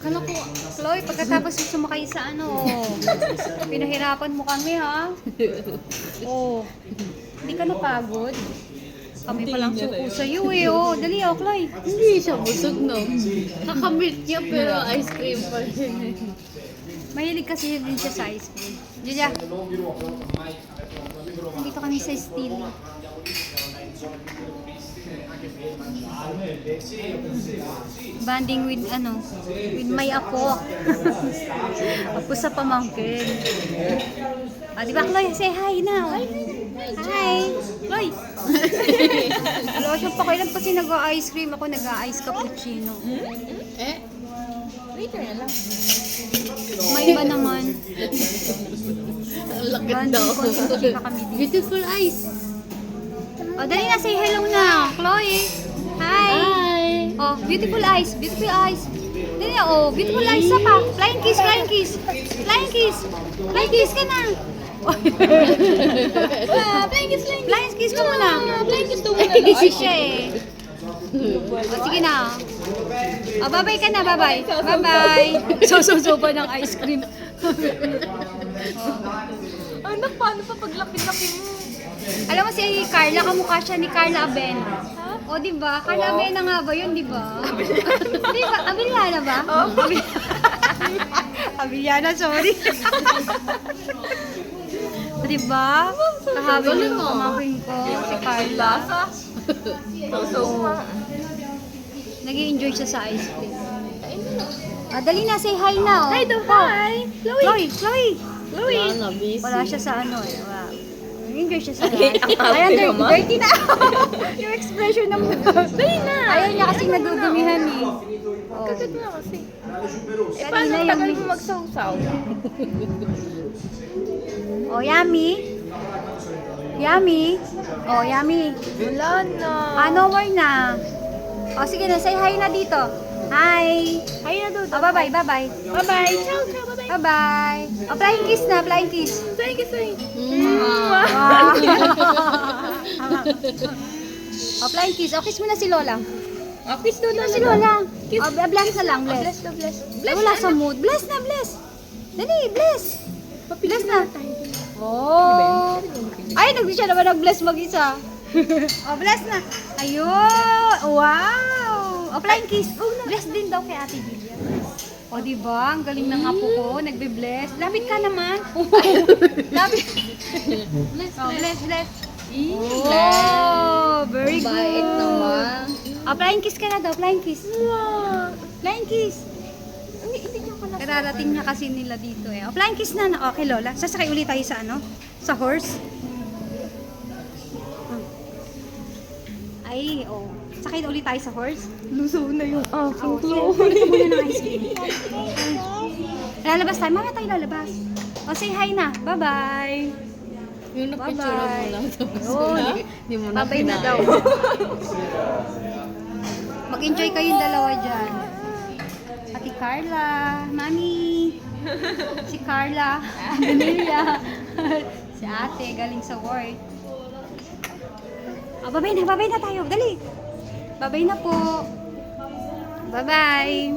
Kala ko, Chloe, pagkatapos mo sumakay sa ano, pinahirapan mo kami, ha? Oh, hindi ka napagod? Kami palang suko sa'yo, eh. Oh, dali, oh, Chloe. Hindi siya busog, no? Kakamit niya, pero ice cream pa rin. Mahilig kasi din siya sa ice cream. Julia, nandito kami sa steel. Banding with with my apo. Apo sa pamangkin. Ah, di ba, Chloe? Say hi now. Hi. Chloe. Wala siyang pakialam kasi nag-ice cream. Ako nag-ice cappuccino. Later na lang. May iba naman. Ang lakit Banding daw. constitution na kami dito. Beautiful eyes. Oh, dali na, say hello na. Chloe. Hi. Hi. Oh, beautiful eyes. Beautiful eyes. Dali na, oh, beautiful eyes sa pa. Flying kiss, flying kiss. Flying kiss. Flying kiss ka na. Flying kiss, flying kiss. Flying kiss ka muna. Flying kiss to muna. Busy siya eh. Oh, sige na. Oh, bye-bye ka na, bye-bye. Bye-bye. Sususuba ng ice cream. Anak, paano pa paglaki-laki mo? Alam mo si Carla, kamukha siya ni Carla Abena. O, di ba? Carla Abena nga ba yun, di ba? Di ba? Abiliana ba? Oo. Abiliana, sorry. O, di ba? Kahabi yung pamangkin ko, si Carla. Nag-i-enjoy siya sa ice cream. Ah, dali na, say hi na. Oh. Hi daw, hi. Chloe, Chloe. Wala na, busy. Wala siya sa ano eh. Wow. Nag-enjoy siya sa Okay, live. ang happy Ayan, naman. dirty na. Yung expression ng mukha. Dali na. Ayaw niya kasi nadudumihan eh. Oh. Kagat na kasi. Dali Paano na ang yung tagal mix. mo magsawsaw? Oh, yummy. Yummy. Oh, yummy. Wala na. No more na. Oh, sige na. Say hi na dito. Hi. Hi na doon. Oh, bye-bye, bye-bye. Bye-bye. Ciao, ciao, bye-bye. Bye-bye. Oh, flying kiss na, flying kiss. Flying kiss, flying. Wow. Oh, flying kiss. Oh, kiss mo na si Lola. Kiss doon Si Lola. Kiss. Oh, bless na lang, bless. Bless na, bless. Ay, wala sa mood. Bless na, bless. Dali, bless. Bless na. Oh. Ay, nagdi siya naman nag-bless mag-isa. Oh, bless na. Ayun. Wow. Oh, flying kiss. Bless din daw kay Ate Julia. O, oh, diba? Ang galing ng apo ko. Nagbe-bless. Lapit ka naman. Lapit. Bless, Oh, bless, bless. Bless. Oh, very good. Bait naman. Oh, flying kiss ka na daw. Flying kiss. Flying kiss. Hindi niyo ko na. Kararating na kasi nila dito eh. O, flying kiss na. Okay, Lola. Sasakay ulit tayo sa ano? Sa horse. Ay, oh. Sakay na ulit tayo sa horse. Luso na yung aking Oh, ulit muna ng ice cream. Lalabas tayo. Mamaya tayo lalabas. O, say hi na. Bye-bye. Yung napicture mo Bye-bye. lang. Tapos Yun. wala. Hindi mo na Bye-bye na daw. Mag-enjoy kayong dalawa dyan. Ate Carla, Mami, si Carla, Amelia, si ate galing sa work. Oh, babay na tayo. Dali. Babay na po. Bye-bye.